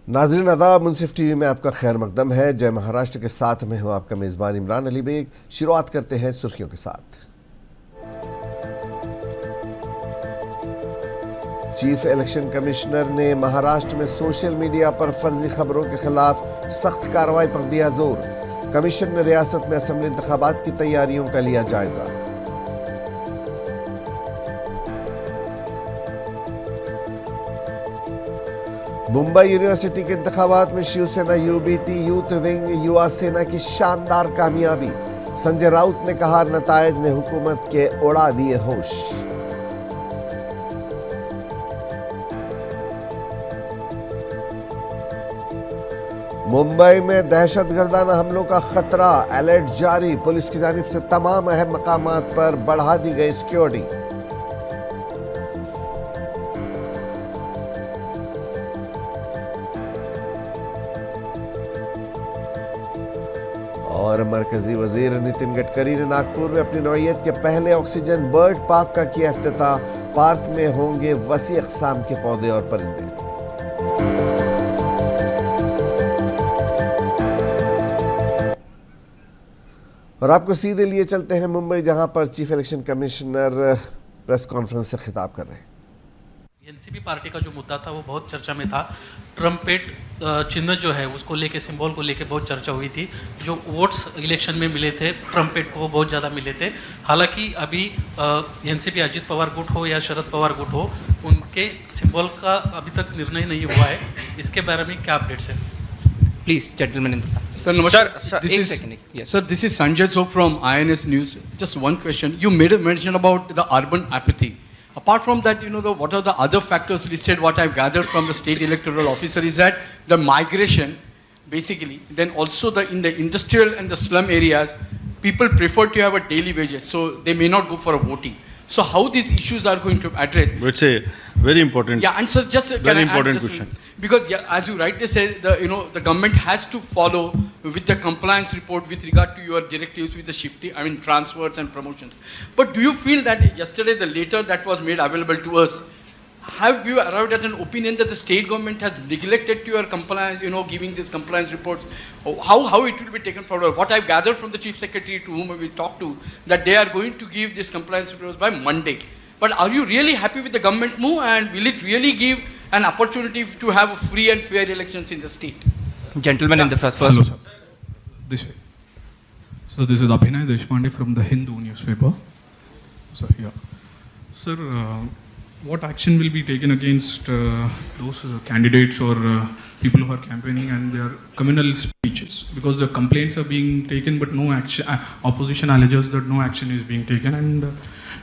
नाज़रीन आदाब, मुनसिफ टीवी में आपका खैर मकदम है। जय महाराष्ट्र के साथ मैं हूं आपका मेज़बान इमरान अली बेग। शुरुआत करते हैं सुर्खियों के साथ। चीफ इलेक्शन कमिश्नर ने महाराष्ट्र में सोशल मीडिया पर फर्जी खबरों के खिलाफ सख्त कार्रवाई पर दिया जोर। कमीशन ने रियासत में असेंबली इंतखाबात की तैयारियों का लिया जायजा। मुंबई यूनिवर्सिटी के इंतखाबात में शिवसेना यूबीटी यूथ विंग युवा सेना की शानदार कामयाबी। संजय राउत ने कहा, नतायज ने हुकूमत के उड़ा दिए होश। मुंबई में दहशतगर्दाना हमलों का खतरा, अलर्ट जारी। पुलिस की जानिब से तमाम अहम मकामात पर बढ़ा दी गई सिक्योरिटी। और मरकजी वजीर नितिन गडकरी ने नागपुर में अपनी नौइयत के पहले ऑक्सीजन बर्ड पार्क का किया इफ्तिताह। पार्क में होंगे वसी अक़साम के पौधे और परिंदे। और आपको सीधे लिए चलते हैं मुंबई, जहां पर chief election commissioner press conference से खिताब कर रहे हैं। एनसीपी पार्टी का जो मुद्दा था वो बहुत चर्चा में था। ट्रम्पेट चिन्ह जो है उसको लेके, सिंबल को लेके बहुत चर्चा हुई थी। जो वोट्स इलेक्शन में मिले थे ट्रम्पेट को, वो बहुत ज़्यादा मिले थे। हालांकि अभी एनसीपी अजित पवार गुट हो या शरद पवार गुट हो, उनके सिंबल का अभी तक निर्णय नहीं हुआ है। इसके बारे में क्या अपडेट्स है? Please, gentlemen. Sir, this is Sanjay Sok from INS News. Just one question. You made a mention about the urban apathy. Apart from that, what are the other factors listed? What I've gathered from the state electoral officer is that the migration, basically, then also in the industrial and the slum areas, people prefer to have a daily wages, so they may not go for a voting. So how these issues are going to address? It's a very important. Yeah, and sir, just very important question. Because as you rightly said, the government has to follow with the compliance report with regard to your directives with the shifting, transfers and promotions. But do you feel that yesterday the letter that was made available to us, have you arrived at an opinion that the state government has neglected to your compliance, giving these compliance reports? How it will be taken forward? What I've gathered from the chief secretary to whom we talked to, that they are going to give these compliance reports by Monday. But are you really happy with the government move, and will it really give an opportunity to have free and fair elections in the state? Gentlemen, in the first. Hello, sir. This way. So this is Abhinay Deshpande from the Hindu newspaper. So here. Sir, what action will be taken against those candidates or people who are campaigning and their communal speeches? Because the complaints are being taken, but no action. Opposition alleges that no action is being taken, and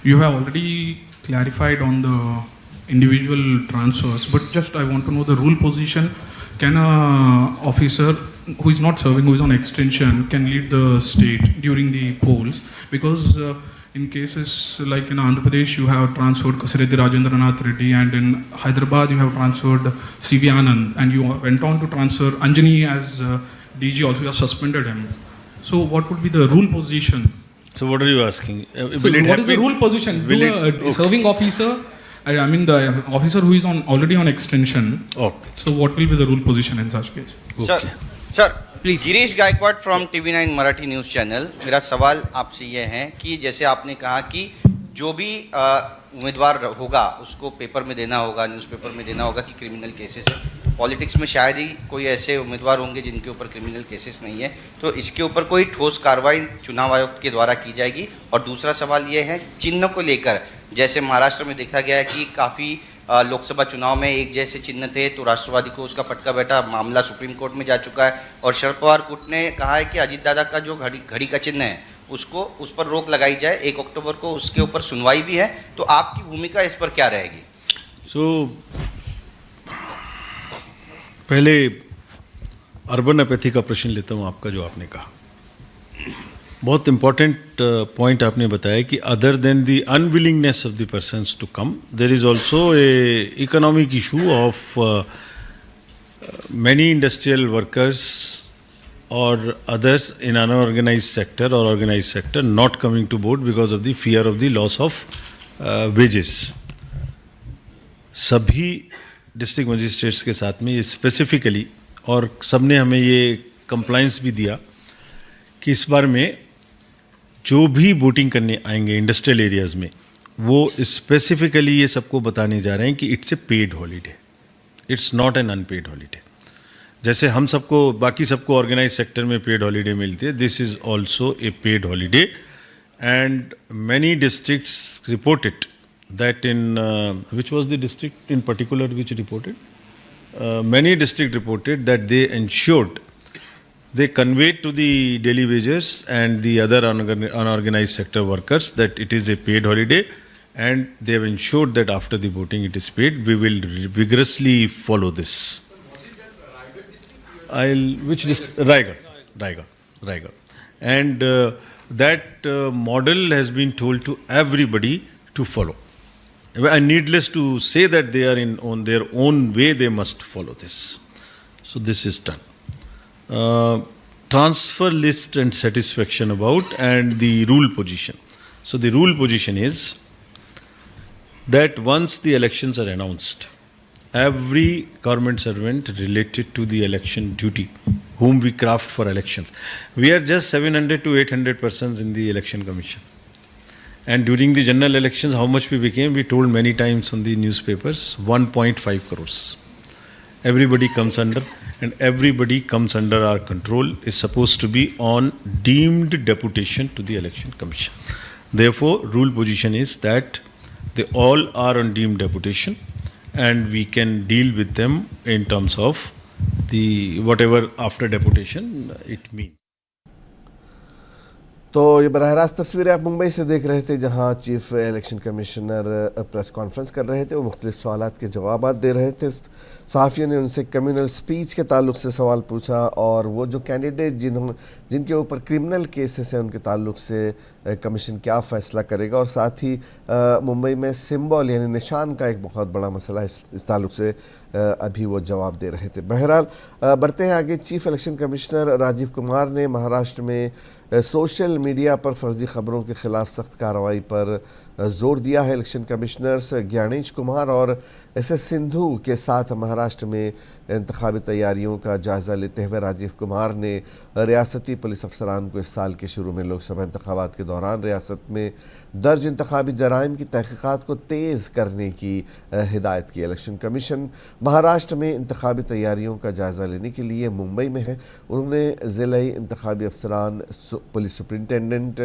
you have already clarified on the individual transfers. But just I want to know the rule position. Can a officer who is not serving, who is on extension, can lead the state during the polls? Because in cases like in Andhra Pradesh, you have transferred Kasireddy Rajendranath Reddy, and in Hyderabad, you have transferred C.V. Anand, and you went on to transfer Anjani as DG, also you have suspended him. So what would be the rule position? So what are you asking? So what is the rule position? Do a serving officer, the officer who is already on extension. Okay. So what will be the rule position in such case? Okay. Sir Please. Girish Gaikwad from TV9 Marathi news channel. मेरा सवाल आपसे ये है कि जैसे आपने कहा कि जो भी उम्मीदवार होगा उसको पेपर में देना होगा, न्यूज़पेपर में देना होगा कि क्रिमिनल केसेस है। पॉलिटिक्स में शायद ही कोई ऐसे उम्मीदवार होंगे जिनके ऊपर क्रिमिनल केसेस नहीं है, तो इसके ऊपर कोई ठोस कार्रवाई चुनाव आयोग के द्वारा की जाएगी? और दूसरा सवाल ये है चिन्ह को लेकर, जैसे महाराष्ट्र में देखा गया है कि काफ़ी लोकसभा चुनाव में एक जैसे चिन्ह थे, तो राष्ट्रवादी को उसका फटका बैठा, मामला सुप्रीम कोर्ट में जा चुका है। और शरद पवार गुट ने कहा है कि अजीत दादा का जो घड़ी का चिन्ह है उस पर रोक लगाई जाए। 1 अक्टूबर को उसके ऊपर सुनवाई भी है, तो आपकी भूमिका इस पर क्या रहेगी? पहले अर्बन एपैथी का प्रश्न लेता हूँ आपका, जो आपने कहा बहुत इंपॉर्टेंट पॉइंट आपने बताया कि other than the unwillingness of the persons to come, there is also a economic issue of many industrial workers or others in unorganized sector or organized sector not coming to vote because of the fear of the loss of wages. सभी district magistrates के साथ में ये specifically, और सबने हमें ये compliance भी दिया कि इस बार में जो भी वोटिंग करने आएंगे इंडस्ट्रियल एरियाज़ में, वो स्पेसिफिकली ये सबको बताने जा रहे हैं कि it's a paid holiday, it's not an unpaid holiday. जैसे हम सबको, बाकी सबको ऑर्गेनाइज सेक्टर में पेड हॉलीडे मिलती है, this is also a paid holiday. And many districts reported that in which was the district in particular which reported, many districts reported that they ensured, they conveyed to the daily wagers and the other unorganized sector workers that it is a paid holiday, and they have ensured that after the voting it is paid. We will vigorously follow this. Which district? Raigarh. And that model has been told to everybody to follow. And needless to say that they are on their own way, they must follow this. So this is done. Transfer list and satisfaction about, and the rule position. So the rule position is that once the elections are announced, every government servant related to the election duty, whom we craft for elections, we are just 700 to 800 persons in the election commission. And during the general elections, how much we became, we told many times on the newspapers, 1.5 crores. Everybody comes under, and everybody comes under our control, is supposed to be on deemed deputation to the election commission. Therefore, rule position is that they all are on deemed deputation, and we can deal with them in terms of the whatever after deputation it means. तो ये बराह रास्त तस्वीरें आप मुंबई से देख रहे थे, जहां chief election commissioner press conference कर रहे थे। वो मुख्तलिफ सवालात के जवाब दे रहे थे। सहाफ़ियों ने उनसे कम्युनल स्पीच के ताल्लुक से सवाल पूछा, और वो जो कैंडिडेट जिनके ऊपर क्रिमिनल केसेस हैं उनके ताल्लुक से कमीशन क्या फ़ैसला करेगा, और साथ ही मुंबई में सिंबल यानी निशान का एक बहुत बड़ा मसला है, इस ताल्लुक से अभी वो जवाब दे रहे थे। बहरहाल बढ़ते हैं आगे। Chief election commissioner Rajiv Kumar ने महाराष्ट्र में सोशल मीडिया पर फर्जी खबरों के खिलाफ सख्त कार्रवाई पर जोर दिया है। इलेक्शन कमिश्नर्स ज्ञानेश कुमार और एस सिंधु के साथ महाराष्ट्र में इंतखाबी तैयारियों का जायज़ा लेते हुए राजीव कुमार ने रियासती पुलिस अफसरान को इस साल के शुरू में लोकसभा इंतखाबात के दौरान रियासत में दर्ज इंतखाबी जराइम की तहकीकात को तेज़ करने की हिदायत की। इलेक्शन कमीशन महाराष्ट्र में इंतखाबी तैयारियों का जायज़ा लेने के लिए मुंबई में है। उन्होंने ज़िले इंतखाबी अफसरान, police superintendent,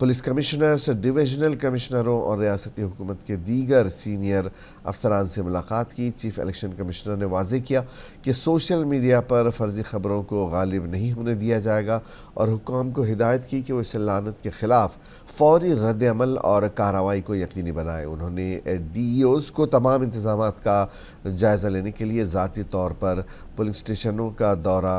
police commissioners, divisional कमिश्नरों और रियासती हुकूमत के दीगर सीनियर अफसरान से मुलाकात की। चीफ इलेक्शन कमिश्नर ने वाज़ेह किया कि सोशल मीडिया पर फर्जी खबरों को गालिब नहीं होने दिया जाएगा, और हुक्काम को हिदायत की कि वो इस लानत के ख़िलाफ़ फ़ौरी रद्द-ए-अमल और कार्रवाई को यकीनी बनाए। उन्होंने DEOs को तमाम इंतज़ामात का जायज़ा लेने के लिए ज़ाती तौर पर पुलिंग स्टेशनों का दौरा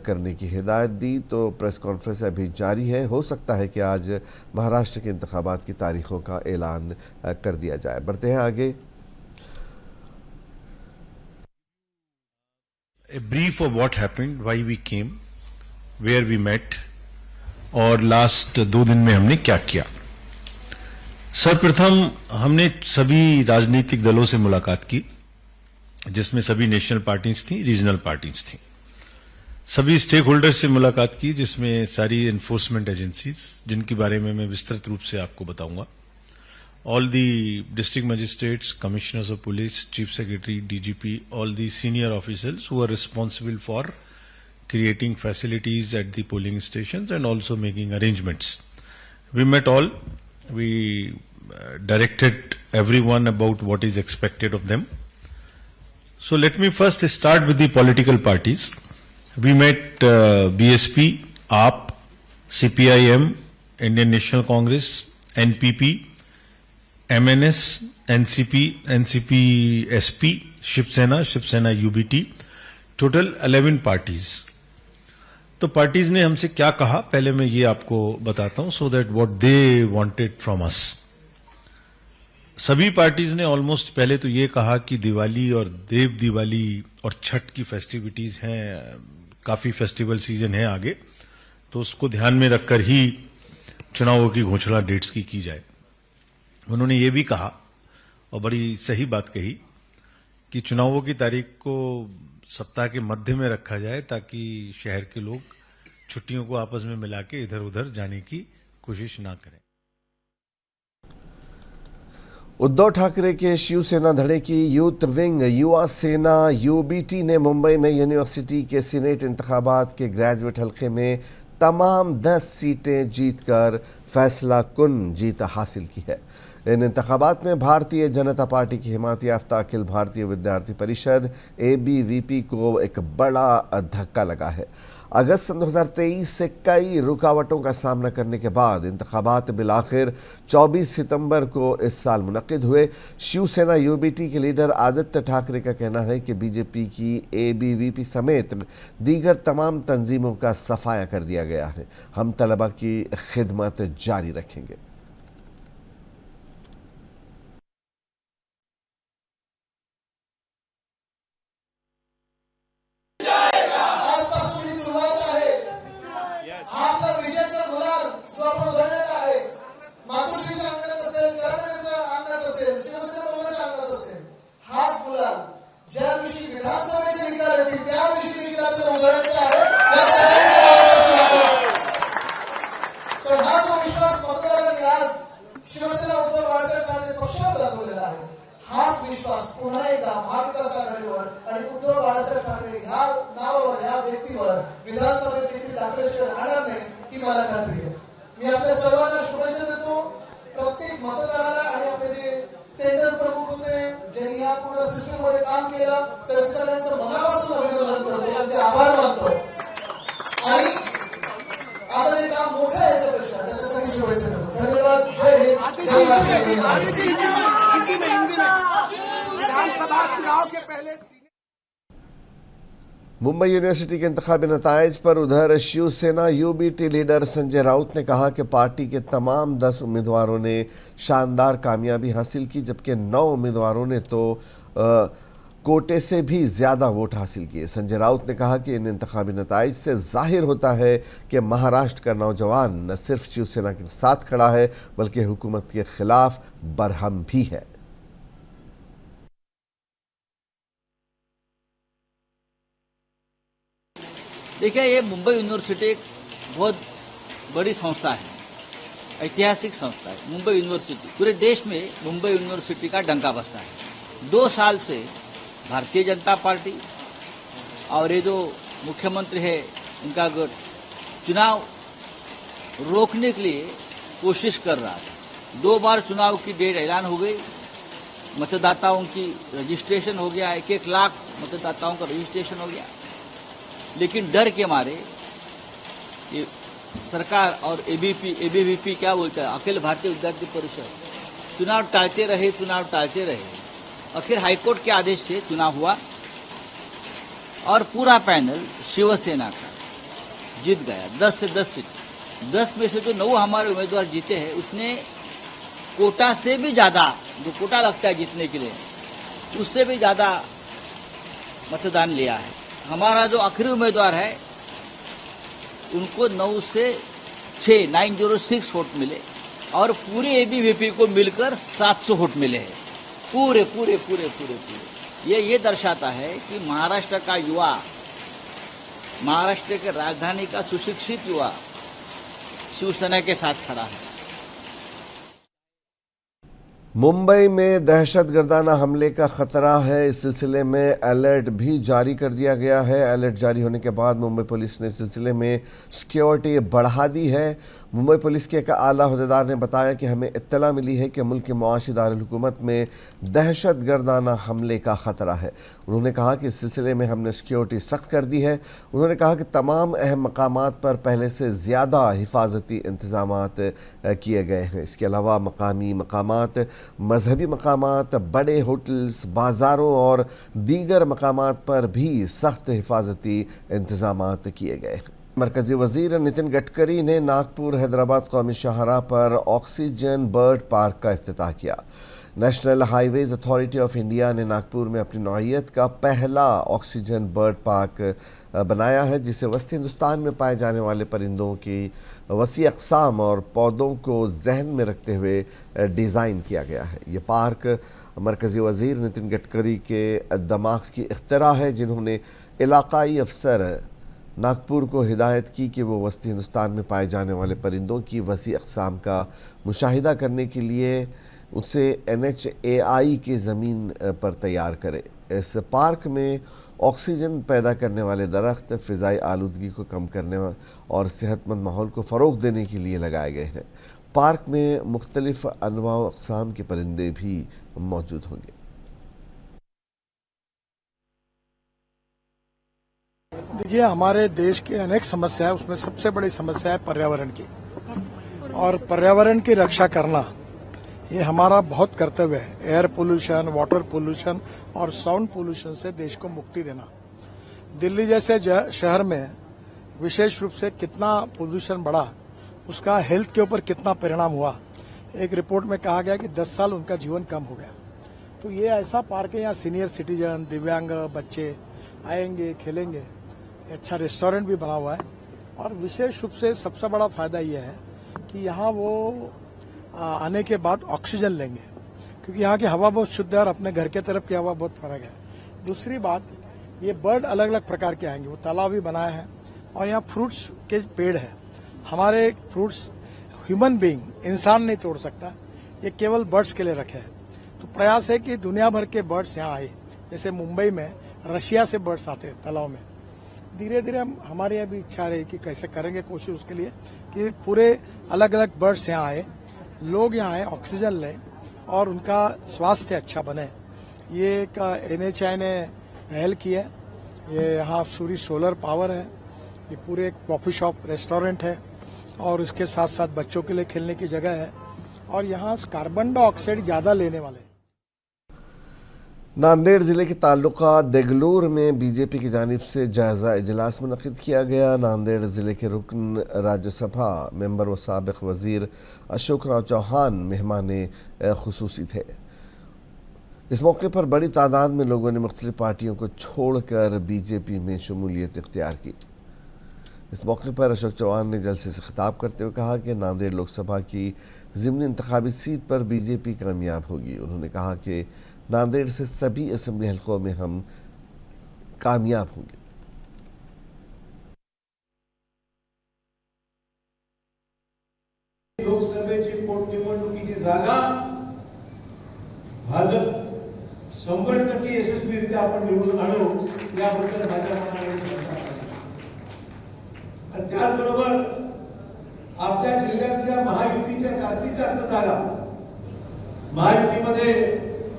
करने की हिदायत दी। तो प्रेस कॉन्फ्रेंस अभी जारी है। हो सकता है कि आज महाराष्ट्र के इंतखाबात की तारीखों का ऐलान कर दिया जाए। बढ़ते हैं आगे। A brief of what happened, why we came, where we met, और लास्ट 2 दिन में हमने क्या किया। सर्वप्रथम हमने सभी राजनीतिक दलों से मुलाकात की, जिसमें सभी नेशनल पार्टीज थी, रीजनल पार्टीज थी। सभी स्टेक होल्डर से मुलाकात की, जिसमें सारी एनफोर्समेंट एजेंसीज, जिनके बारे में मैं विस्तृत रूप से आपको बताऊंगा, all the district magistrates, commissioners of police, chief secretary, DGP, all the senior officers who are responsible for creating facilities at the polling stations and also making arrangements. We met all. We directed everyone about what is expected of them. So let me first start with the political parties. We met BSP, AAP, CPIM, Indian National Congress, NPP, MNS, NCP, NCP SP, Shiv Sena UBT, total 11 parties. तो parties ने हमसे क्या कहा, पहले मैं ये आपको बताता हूं, so that what they wanted from us. सभी पार्टीज ने ऑलमोस्ट पहले तो ये कहा कि दिवाली और देव दिवाली और छठ की फेस्टिविटीज हैं, काफी फेस्टिवल सीजन है आगे, तो उसको ध्यान में रखकर ही चुनावों की घोषणा डेट्स की जाए। उन्होंने ये भी कहा, और बड़ी सही बात कही, कि चुनावों की तारीख को सप्ताह के मध्य में रखा जाए ताकि शहर के लोग छुट्टियों को आपस में मिला के इधर उधर जाने की कोशिश ना करें। उद्धव ठाकरे के शिवसेना धड़े की यूथ विंग युवा सेना यूबीटी ने मुंबई में यूनिवर्सिटी के सीनेट इंतखाबात के ग्रेजुएट हल्के में तमाम 10 सीटें जीतकर फैसला कुन जीत हासिल की है। इन इंतखाबात में भारतीय जनता पार्टी की हिमायत याफ्ता अखिल भारतीय विद्यार्थी परिषद ABVP को एक बड़ा धक्का लगा है। अगस्त सन 2023 से कई रुकावटों का सामना करने के बाद इंतखाबात बिलाखिर 24 सितंबर को इस साल मुनक्किद हुए। शिवसेना यूबीटी के लीडर आदित्य ठाकरे का कहना है कि बीजेपी की ABVP समेत दीगर तमाम तंजीमों का सफाया कर दिया गया है। हम तलबा की खिदमत जारी रखेंगे। आपला विजयाचा गुलाल जो आपण उधळलेला आहे, मातोश्रीच्या अंगणात असेल, कराडच्या अंगणात असेल, शिवसेना भवनाच्या अंगणात असेल, हाच गुलाल ज्या दिवशी विधानसभेचे निकाल येतील त्या दिवशी देखील आपल्याला उधळायचा आहे। त्या तयारीने तर हा जो विश्वास मतदारांनी आज शिवसेना उद्धव बाळासाहेब ठाकरे पक्षावर दाखवलेला आहे, हाच विश्वास पुन्हा एकदा महाविकास आघाडीवर आणि उद्धव बाळासाहेब ठाकरे ह्या नावावर, ह्या व्यक्तीवर विधानसभेत देखील दाखल्याशिवाय राहणार नाही ही मला खात्री आहे। मी आपल्या सर्वांना शुभेच्छा देतो। प्रत्येक मतदाराला आणि आपले जे सेंटर प्रमुख होते, ज्यांनी ह्या पूर्ण सिस्टममध्ये काम केलं, तर सगळ्यांचं मनापासून अभिनंदन करतो, त्यांचे आभार मानतो आणि आता जे काम मोठं आहे याच्यापेक्षा त्याच्यासाठी शुभेच्छा देतो। धन्यवाद। जय हिंद, जय महाराष्ट्र। विधानसभा चुनाव के पहले मुंबई यूनिवर्सिटी के इंतखाबी नताइज पर उधर शिवसेना यूबीटी लीडर संजय राउत ने कहा कि पार्टी के तमाम 10 उम्मीदवारों ने शानदार कामयाबी हासिल की, जबकि 9 उम्मीदवारों ने तो कोटे से भी ज़्यादा वोट हासिल किए। संजय राउत ने कहा कि इन इंतखाबी नताइज से जाहिर होता है कि महाराष्ट्र का नौजवान न सिर्फ शिवसेना के साथ खड़ा है बल्कि हुकूमत के खिलाफ बरहम भी है। देखिए, ये मुंबई यूनिवर्सिटी एक बहुत बड़ी संस्था है, ऐतिहासिक संस्था है। मुंबई यूनिवर्सिटी पूरे देश में मुंबई यूनिवर्सिटी का डंका बसता है। 2 साल से भारतीय जनता पार्टी और ये जो मुख्यमंत्री है इनका गठ चुनाव रोकने के लिए कोशिश कर रहा था। 2 बार चुनाव की डेट ऐलान हो गई, मतदाताओं की रजिस्ट्रेशन हो गया, 1-1 लाख मतदाताओं का रजिस्ट्रेशन हो गया, लेकिन डर के मारे ये सरकार और ABVP क्या बोलता है, अखिल भारतीय विद्यार्थी परिषद चुनाव टालते रहे। आखिर हाईकोर्ट के आदेश से चुनाव हुआ और पूरा पैनल शिवसेना का जीत गया। 10 से 10 सीट, 10 में से जो 9 हमारे उम्मीदवार जीते हैं उसने कोटा से भी ज्यादा, जो कोटा लगता है जीतने के लिए, उससे भी ज्यादा मतदान लिया है। हमारा जो आखिरी उम्मीदवार है उनको 9 से 6 906 वोट मिले और पूरे ABVP को मिलकर 700 वोट मिले हैं। पूरे ये दर्शाता है कि महाराष्ट्र का युवा, महाराष्ट्र के राजधानी का सुशिक्षित युवा शिवसेना के साथ खड़ा है। मुंबई में दहशतगर्दाना हमले का खतरा है, इस सिलसिले में अलर्ट भी जारी कर दिया गया है। अलर्ट जारी होने के बाद मुंबई पुलिस ने इस सिलसिले में सिक्योरिटी बढ़ा दी है। मुंबई पुलिस के एक आला अहदेदार ने बताया कि हमें इत्तला मिली है कि मुल्क के मुआशी दारुल-हुकूमत में दहशतगर्दाना हमले का खतरा है। उन्होंने कहा कि इस सिलसिले में हमने सिक्योरिटी सख्त कर दी है। उन्होंने कहा कि तमाम अहम मकामात पर पहले से ज़्यादा हिफाजती इंतजामात किए गए हैं। इसके अलावा मकामी मकामात, मजहबी मकामात, बड़े होटल्स, बाज़ारों और दीगर मकामात पर भी सख्त हिफाजती इंतजामात किए गए हैं। मरकज़ी वज़ीर नितिन गडकरी ने नागपुर हैदराबाद कौमी शाहराह पर ऑक्सीजन बर्ड पार्क का इफ्तिताह किया। National highways authority of India ने नागपुर में अपनी नौइयत का पहला ऑक्सीजन बर्ड पार्क बनाया है, जिसे वस्ती हिंदुस्तान में पाए जाने वाले परिंदों की वसी अक़साम और पौधों को जहन में रखते हुए डिज़ाइन किया गया है। ये पार्क मरकज़ी वज़ीर नितिन गडकरी के दिमाग की इख्तिरा है, जिन्होंने इलाकाई अफसर नागपुर को हिदायत की कि वो वस्ती हिंदुस्तान में पाए जाने वाले परिंदों की वसी अक़साम का मुशाहिदा करने के लिए उसे NHAI की ज़मीन पर तैयार करे। इस पार्क में ऑक्सीजन पैदा करने वाले दरख्त फ़िज़ाई आलूदगी को कम करने और सेहतमंद माहौल को फ़रोग़ देने के लिए लगाए गए हैं। पार्क में मुख्तलिफ़ अनवा व अक़साम के परिंदे भी मौजूद होंगे। देखिए, हमारे देश की अनेक समस्या है, उसमें सबसे बड़ी समस्या है पर्यावरण की, और पर्यावरण की रक्षा करना ये हमारा बहुत कर्तव्य है। एयर पोल्यूशन, वाटर पोल्यूशन और साउंड पोल्यूशन से देश को मुक्ति देना। दिल्ली जैसे शहर में विशेष रूप से कितना पोल्यूशन बढ़ा, उसका हेल्थ के ऊपर कितना परिणाम हुआ। एक रिपोर्ट में कहा गया कि 10 साल उनका जीवन कम हो गया। तो ये ऐसा पार्क है, यहाँ सीनियर सिटीजन, दिव्यांग बच्चे आएंगे, खेलेंगे। अच्छा रेस्टोरेंट भी बना हुआ है, और विशेष रूप से सबसे बड़ा फायदा ये है कि यहाँ वो आने के बाद ऑक्सीजन लेंगे, क्योंकि यहाँ की हवा बहुत शुद्ध है और अपने घर के तरफ की हवा बहुत फर्क है। दूसरी बात, ये बर्ड अलग अलग प्रकार के आएंगे, वो तालाब भी बनाए हैं, और यहाँ फ्रूट्स के पेड़ है। हमारे फ्रूट्स ह्यूमन बीइंग, इंसान नहीं तोड़ सकता, ये केवल बर्ड्स के लिए रखे हैं। तो प्रयास है कि दुनिया भर के बर्ड्स यहाँ आए। जैसे मुंबई में रशिया से बर्ड्स आते हैं तालाब में। धीरे धीरे हमारे यहाँ भी इच्छा रही कि कैसे करेंगे कोशिश उसके लिए कि पूरे अलग अलग बर्ड्स यहाँ आए, लोग यहाँ आए, ऑक्सीजन लें और उनका स्वास्थ्य अच्छा बने। ये एक NHAI ने पहल की है। ये यहाँ सूर्य सोलर पावर है, ये पूरे एक कॉफी शॉप रेस्टोरेंट है, और उसके साथ साथ बच्चों के लिए खेलने की जगह है, और यहाँ कार्बन डाइऑक्साइड ज़्यादा लेने वाले। नांदेड़ ज़िले के तालुका देगलूर में बीजेपी की जानिब से जायज़ा इजलास मुनक़िद किया गया। नांदेड़ ज़िले के रुकन राज्यसभा मेंबर व साबिक़ वज़ीर अशोक राव चौहान मेहमान ख़ुसूसी थे। इस मौके पर बड़ी तादाद में लोगों ने मुख्तलिफ़ पार्टियों को छोड़कर बीजेपी में शमूलियत इख्तियार की। इस मौके पर अशोक चौहान ने जलसे से खिताब करते हुए कहा कि नांदेड़ लोकसभा की ज़िमनी इंतखाबी सीट पर बीजेपी कामयाब होगी। उन्होंने कहा कि नांदेड़ से सभी असेंबली हलकों में हम कामयाब होंगे। लोकसभेची पोटनिवडणुकीची जागा भाजप 100% यशस्वीरित्या आपण निवडून आणू, याबद्दल माझ्या मनामध्ये आणि त्याचबरोबर आपल्या जिल्ह्यातल्या महायुतीच्या जास्तीत जास्त जागा, महायुतीमध्ये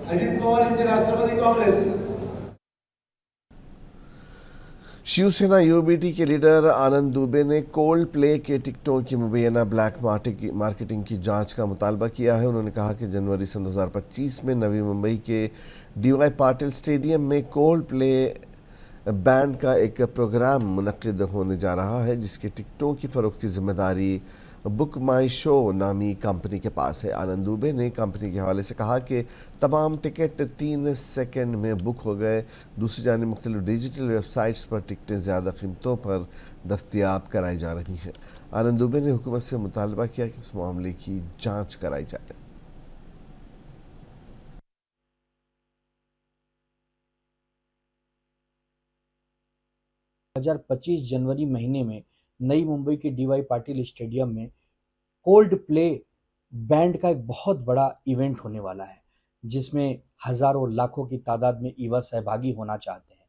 अजित पवार यांचे राष्ट्रवादी काँग्रेस, शिवसेना UBT के लीडर आनंद दुबे ने कोल्ड प्ले के टिकटों की मुबैना ब्लैक मार्केटिंग की जांच का मुतालबा किया है। उन्होंने कहा कि जनवरी सन 2025 में नवी मुंबई के DY पाटिल स्टेडियम में कोल्ड प्ले बैंड का एक प्रोग्राम मुनक्किद होने जा रहा है, जिसके टिकटों की फ़रोख्त की जिम्मेदारी बुक माई शो नामी कंपनी के पास है। आनंद दुबे ने कंपनी के हवाले से कहा कि तमाम टिकट 3 सेकंड में बुक हो गए। दूसरी जानिब मुख्तलिफ डिजिटल वेबसाइट्स पर टिकटें ज़्यादा कीमतों पर दस्तयाब कराई जा रही हैं। आनंद दुबे ने हुकूमत से मुतालबा किया कि इस मामले की जाँच कराई जाए। 2025 जनवरी महीने में नई मुंबई के DY पाटिल स्टेडियम में कोल्ड प्ले बैंड का एक बहुत बड़ा इवेंट होने वाला है, जिसमें हजारों लाखों की तादाद में युवा सहभागी होना चाहते हैं।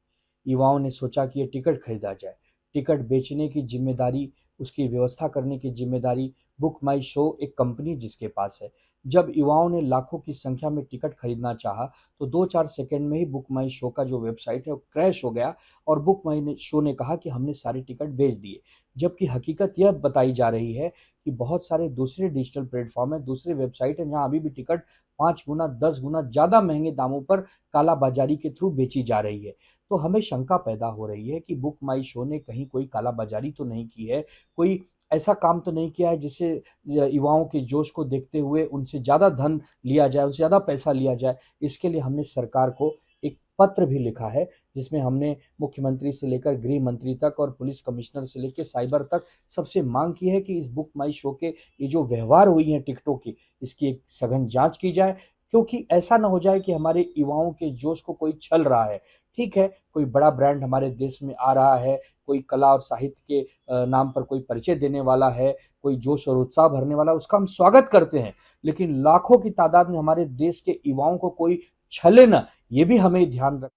युवाओं ने सोचा कि ये टिकट खरीदा जाए। टिकट बेचने की जिम्मेदारी, उसकी व्यवस्था करने की जिम्मेदारी बुक माई शो एक कंपनी जिसके पास है। जब युवाओं ने लाखों की संख्या में टिकट खरीदना चाहा तो 2-4 सेकंड में ही बुक माई शो का जो वेबसाइट है वो क्रैश हो गया, और बुक माई शो ने कहा कि हमने सारे टिकट बेच दिए। जबकि हकीकत यह बताई जा रही है कि बहुत सारे दूसरे डिजिटल प्लेटफॉर्म हैं, दूसरे वेबसाइट हैं, जहां अभी भी टिकट 5 गुना 10 गुना ज़्यादा महंगे दामों पर कालाबाजारी के थ्रू बेची जा रही है। तो हमें शंका पैदा हो रही है कि बुक माई शो ने कहीं कोई कालाबाजारी तो नहीं की है, कोई ऐसा काम तो नहीं किया है जिससे युवाओं के जोश को देखते हुए उनसे ज़्यादा धन लिया जाए, उनसे ज़्यादा पैसा लिया जाए। इसके लिए हमने सरकार को एक पत्र भी लिखा है, जिसमें हमने मुख्यमंत्री से लेकर गृह मंत्री तक और पुलिस कमिश्नर से लेकर साइबर तक सबसे मांग की है कि इस बुक माई शो के ये जो व्यवहार हुई हैं टिकटों की, इसकी एक सघन जांच की जाए। क्योंकि ऐसा ना हो जाए कि हमारे युवाओं के जोश को कोई छल रहा है। ठीक है, कोई बड़ा ब्रांड हमारे देश में आ रहा है, कोई कला और साहित्य के नाम पर कोई परिचय देने वाला है, कोई जोश और उत्साह भरने वाला, उसका हम स्वागत करते हैं। लेकिन लाखों की तादाद में हमारे देश के युवाओं को कोई छले ना, ये भी हमें ध्यान रख।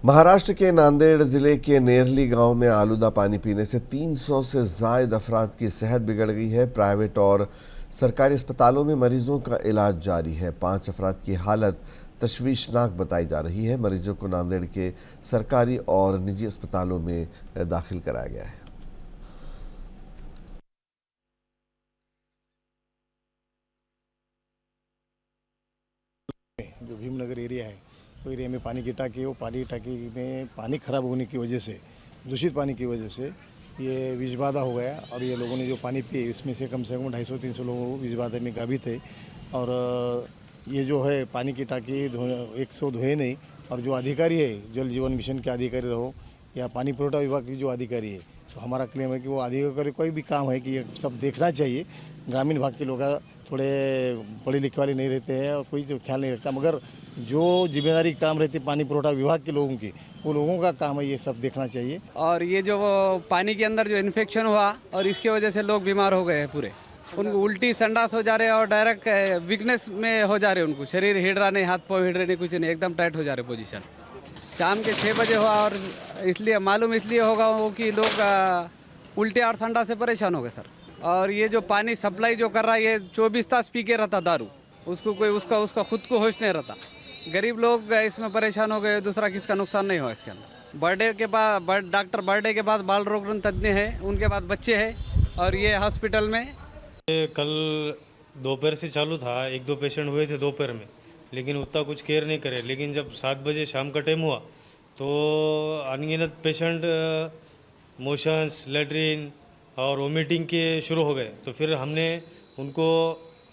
महाराष्ट्र के नांदेड़ जिले के नेरली गांव में आलूदा पानी पीने से 300 से जायद अफराद की सेहत बिगड़ गई है। प्राइवेट और सरकारी अस्पतालों में मरीजों का इलाज जारी है। 5 अफराद की हालत तशवीशनाक बताई जा रही है। मरीजों को नांदेड़ के सरकारी और निजी अस्पतालों में दाखिल कराया गया है। जो भीमनगर एरिया है, वो एरिया में पानी की टाकी है, वो पानी की टाकी में पानी खराब होने की वजह से, दूषित पानी की वजह से ये विषबाधा हो गया। और ये लोगों ने जो पानी पिए, इसमें से कम 250-300 लोगों को विषबाधा में गाभित है। और ये जो है पानी की टाकी 100 धोए नहीं। और जो अधिकारी है, जल जीवन मिशन के अधिकारी रहो या पानी पुरवठा विभाग की जो अधिकारी है, तो हमारा क्लेम है कि वो अधिकारी कोई भी काम है कि ये सब देखना चाहिए। ग्रामीण भाग के लोग थोड़े पढ़े लिखे वाले नहीं रहते हैं और कोई तो ख्याल नहीं रखता, मगर जो जिम्मेदारी काम रहती है पानी पुरवठा विभाग के लोगों की, वो लोगों का काम है ये सब देखना चाहिए। और ये जो पानी के अंदर जो इन्फेक्शन हुआ और इसकी वजह से लोग बीमार हो गए हैं पूरे, उनको उल्टी संडास हो जा रहे हैं और डायरेक्ट वीकनेस में हो जा रहे हैं, उनको शरीर हिल रहा नहीं, हाथ पाँव हिल रहे नहीं, कुछ नहीं, एकदम टाइट हो जा रहे पोजीशन। शाम के 6 बजे हुआ और इसलिए मालूम इसलिए होगा वो कि लोग उल्टे और संडास से परेशान हो गए सर। और ये जो पानी सप्लाई जो कर रहा है ये 24 तास पी के रहता दारू, उसको कोई उसका खुद को होश नहीं रहता। गरीब लोग इसमें परेशान हो गए, दूसरा किसका नुकसान नहीं हुआ इसके अंदर। बर्थडे के बाद डॉक्टर बर्थडे के बाद बाल रोग तज्ञ है, उनके बाद बच्चे हैं और ये हॉस्पिटल में। कल दोपहर से चालू था, 1-2 पेशेंट हुए थे दोपहर में, लेकिन उतना कुछ केयर नहीं करे। लेकिन जब 7 बजे शाम का टाइम हुआ तो अनगिनत पेशेंट मोशंस, लेटरिन और वोमिटिंग के शुरू हो गए। तो फिर हमने उनको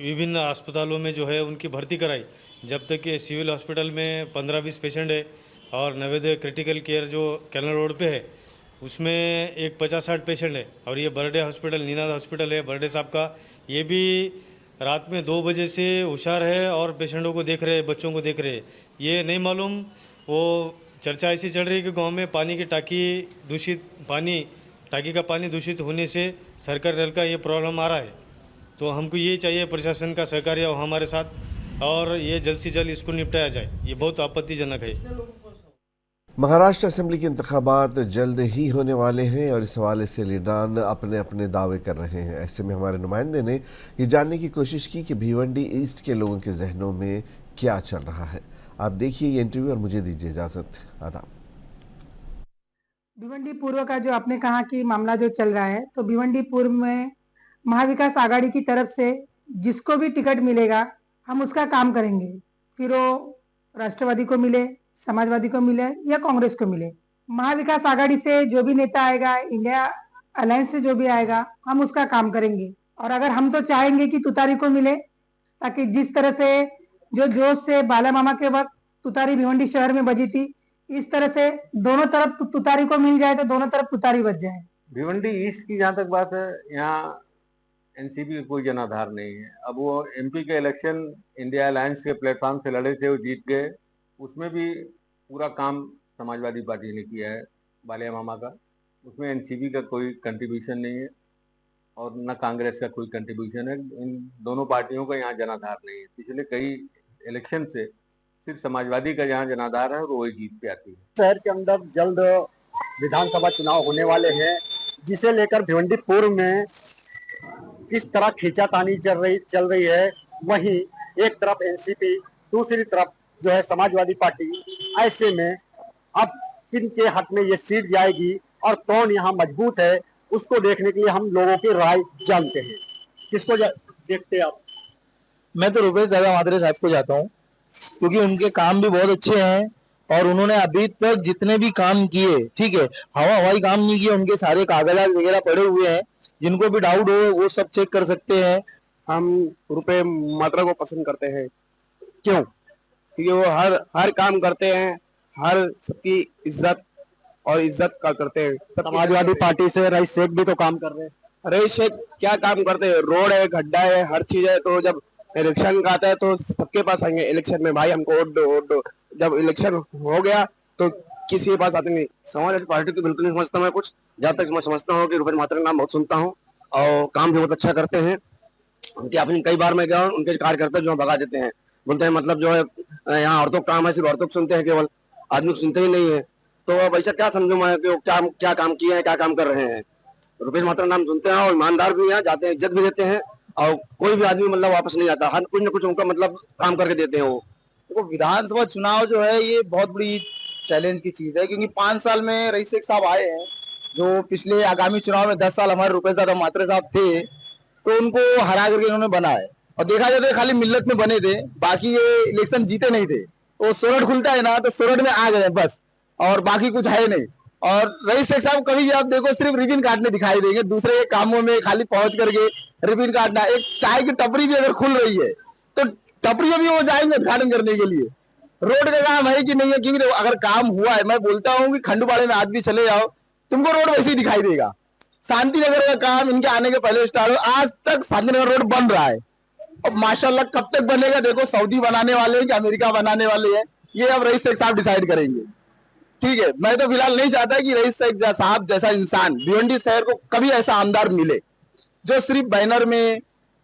विभिन्न अस्पतालों में जो है उनकी भर्ती कराई। जब तक कि सिविल हॉस्पिटल में 15-20 पेशेंट है और नवोदय क्रिटिकल केयर जो कैनल रोड पे है उसमें एक 50-60 पेशेंट है। और ये बर्डे हॉस्पिटल, नीनाद हॉस्पिटल है बर्डे साहब का, ये भी रात में 2 बजे से हुशार है और पेशेंटों को देख रहे हैं, बच्चों को देख रहे हैं। ये नहीं मालूम, वो चर्चा ऐसी चल रही है कि गांव में पानी की टाकी का पानी दूषित होने से सरकारी नल का ये प्रॉब्लम आ रहा है। तो हमको ये चाहिए प्रशासन का सहकार्य हो हमारे साथ और ये जल्द से जल्द इसको निपटाया जाए। ये बहुत आपत्तिजनक है। महाराष्ट्र असेंबली के इंतखाबात जल्द ही होने वाले हैं और इस हवाले से लीडरान अपने अपने दावे कर रहे हैं। ऐसे में हमारे नुमाइंदे ने ये जानने की कोशिश की कि भिवंडी ईस्ट के लोगों के जहनों में क्या चल रहा है। आप देखिए ये इंटरव्यू और मुझे दीजिए इजाज़त। आदाब। भिवंडी पूर्व का जो आपने कहा कि मामला जो चल रहा है, तो भिवंडी पूर्व में महाविकास आघाड़ी की तरफ से जिसको भी टिकट मिलेगा हम उसका काम करेंगे, फिर वो राष्ट्रवादी को मिले, समाजवादी को मिले या कांग्रेस को मिले। महाविकास आघाड़ी से जो भी नेता आएगा, इंडिया अलायंस से जो भी आएगा, हम उसका काम करेंगे। और अगर हम तो चाहेंगे कि तुतारी को मिले, ताकि जिस तरह से जो जोश से बाला मामा के वक्त तुतारी भिवंडी शहर में बजी थी, इस तरह से दोनों तरफ तुतारी को मिल जाए तो दोनों तरफ तुतारी बज जाए। भिवंडी ईस्ट की जहाँ तक बात है, यहाँ एनसीपी का कोई जनाधार नहीं है। अब वो एमपी के इलेक्शन इंडिया अलायंस के प्लेटफॉर्म से लड़े थे, वो जीत गए। उसमें भी पूरा काम समाजवादी पार्टी ने किया है बालिया मामा का, उसमें एनसीपी का कोई कंट्रीब्यूशन नहीं है और न कांग्रेस का कोई कंट्रीब्यूशन है। इन दोनों पार्टियों का यहाँ जनाधार नहीं है। पिछले कई इलेक्शन से सिर्फ समाजवादी का जहाँ जनाधार है और वही जीत पे आती है। शहर के अंदर जल्द विधानसभा चुनाव होने वाले हैं, जिसे लेकर भिवंडी पूर्व में किस तरह खींचातानी चल रही है। वहीं एक तरफ एनसीपी, दूसरी तरफ जो है समाजवादी पार्टी। ऐसे में अब किन के हक में ये सीट जाएगी और कौन यहाँ मजबूत है, उसको देखने के लिए हम लोगों की राय जानते हैं। किसको देखते हैं आप? मैं तो रुपेश दादा मादरे साहब को जाता हूँ, क्योंकि उनके काम भी बहुत अच्छे हैं और उन्होंने अभी तक जितने भी काम किए, ठीक है, हवाई काम नहीं किए, उनके सारे कागजात वगैरह पड़े हुए हैं। जिनको भी डाउट हो वो सब चेक कर सकते हैं। हम रुपए मात्रा को पसंद करते हैं। क्यों? क्योंकि वो हर काम करते हैं, हर सबकी इज्जत और इज्जत का करते हैं। समाजवादी पार्टी से रईस शेख भी तो काम कर रहे हैं। रईस शेख क्या काम करते हैं? रोड है, गड्ढा है, हर चीज है। तो जब इलेक्शन का आता है तो सबके पास आएंगे इलेक्शन में, भाई हमको वोट दो वोट दो। जब इलेक्शन हो गया तो किसी के पास आते नहीं। समाजवादी पार्टी तो बिल्कुल नहीं समझता मैं कुछ, जहाँ तक मैं समझता हूँ कि रुपेश माथुर का नाम बहुत सुनता हूँ और काम भी बहुत अच्छा करते हैं उनके। अपनी कई बार मैं गया हूँ, उनके कार्यकर्ता जो भगा देते हैं, बोलते हैं मतलब जो है यहाँ औरतों का काम है, सिर्फ औरतों को सुनते हैं, केवल आदमी को सुनते ही नहीं है। तो अब ऐसा क्या समझूं मैं कि वो क्या काम किए हैं, क्या काम कर रहे हैं। रुपेश माथुर नाम सुनते हैं और ईमानदार भी हैं, जाते हैं इज्जत भी देते हैं और कोई भी आदमी मतलब वापस नहीं आता, हर कुछ न कुछ उनका मतलब काम करके देते हैं वो। देखो विधानसभा चुनाव जो है ये बहुत बड़ी चैलेंज की चीज है, क्योंकि 5 साल में रईस शेख साहब आए हैं, जो पिछले आगामी चुनाव में 10 साल हमारे रुपेश दादा मात्रे साहब थे, तो उनको हरा करके इन्होंने बना है। और देखा जाए तो खाली मिल्लत में बने थे, बाकी ये इलेक्शन जीते नहीं थे। तो सोरठ खुलता है ना तो सोरठ में आ गए बस, और बाकी कुछ है नहीं। और रईस शेख साहब कभी भी आप देखो सिर्फ रिबिन काटने दिखाई देंगे, दूसरे कामों में खाली पहुंच करके रिबिन काटना। एक चाय की टपरी भी अगर खुल रही है तो टपरी में भी वो जाएंगे उद्घाटन करने के लिए। रोड का काम है कि नहीं है, क्योंकि अगर काम हुआ है, मैं बोलता हूँ कि खंडवाड़े में आज भी चले जाओ तुमको रोड वैसे ही दिखाई देगा। शांति नगर का काम इनके आने के पहले स्टार्ट हो, आज तक शांति नगर रोड बन रहा है। अब माशाल्लाह कब तक बनेगा देखो, सऊदी बनाने वाले हैं कि अमेरिका बनाने वाले हैं, ये अब रईस शेख साहब डिसाइड करेंगे। ठीक है, मैं तो फिलहाल नहीं चाहता कि रईस शेख साहब जैसा इंसान भिवंडी शहर को कभी ऐसा आमदार मिले, जो सिर्फ बैनर में,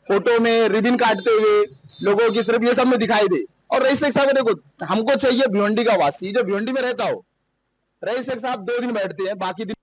फोटो में, रिबिन काटते हुए लोगों की सिर्फ ये सब में दिखाई दे। और रईस शेख साहब देखो, हमको चाहिए भिवंडी का वासी जो भिवंडी में रहता हो। रईस शेख साहब 2 दिन बैठते हैं, बाकी दिन